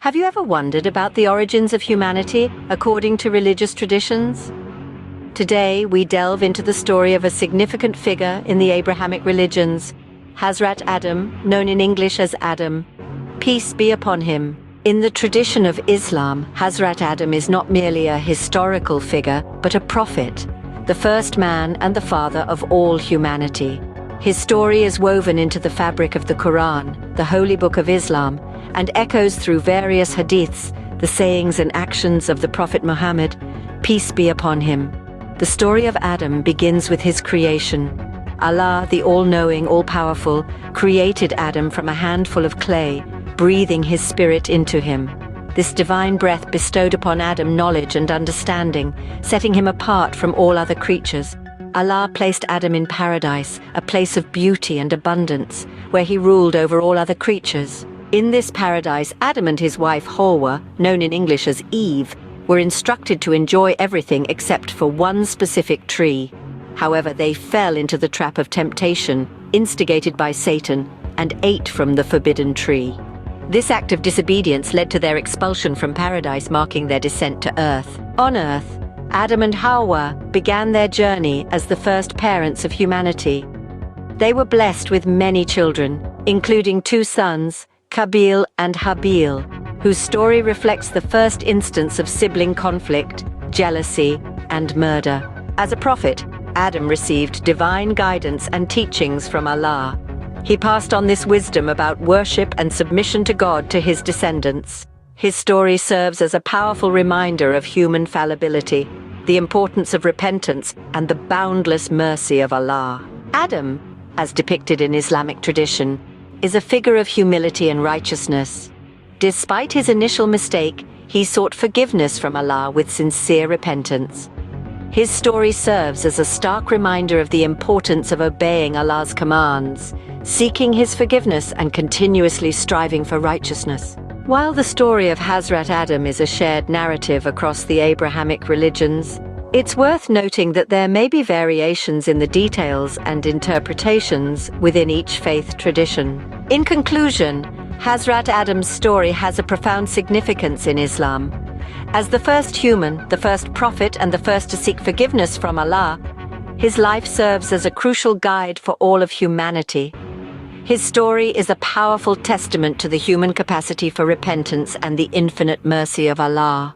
Have you ever wondered about the origins of humanity according to religious traditions? Today, we delve into the story of a significant figure in the Abrahamic religions, Hazrat Adam, known in English as Adam. Peace be upon him. In the tradition of Islam, Hazrat Adam is not merely a historical figure, but a prophet, the first man and the father of all humanity. His story is woven into the fabric of the Quran, the holy book of Islam, and echoes through various hadiths, the sayings and actions of the Prophet Muhammad, peace be upon him. The story of Adam begins with his creation. Allah, the all-knowing, all-powerful, created Adam from a handful of clay, breathing his spirit into him. This divine breath bestowed upon Adam knowledge and understanding, setting him apart from all other creatures. Allah placed Adam in paradise, a place of beauty and abundance, where he ruled over all other creatures. In this paradise, Adam and his wife Hawwa, known in English as Eve, were instructed to enjoy everything except for one specific tree. However, they fell into the trap of temptation, instigated by Satan, and ate from the forbidden tree. This act of disobedience led to their expulsion from paradise, marking their descent to earth. On earth, Adam and Hawwa began their journey as the first parents of humanity. They were blessed with many children, including 2 sons, Qabil and Habil, whose story reflects the first instance of sibling conflict, jealousy, and murder. As a prophet, Adam received divine guidance and teachings from Allah. He passed on this wisdom about worship and submission to God to his descendants. His story serves as a powerful reminder of human fallibility, the importance of repentance, and the boundless mercy of Allah. Adam, as depicted in Islamic tradition, is a figure of humility and righteousness. Despite his initial mistake, he sought forgiveness from Allah with sincere repentance. His story serves as a stark reminder of the importance of obeying Allah's commands, seeking his forgiveness, and continuously striving for righteousness. While the story of Hazrat Adam is a shared narrative across the Abrahamic religions, it's worth noting that there may be variations in the details and interpretations within each faith tradition. In conclusion, Hazrat Adam's story has a profound significance in Islam. As the first human, the first prophet, and the first to seek forgiveness from Allah, his life serves as a crucial guide for all of humanity. His story is a powerful testament to the human capacity for repentance and the infinite mercy of Allah.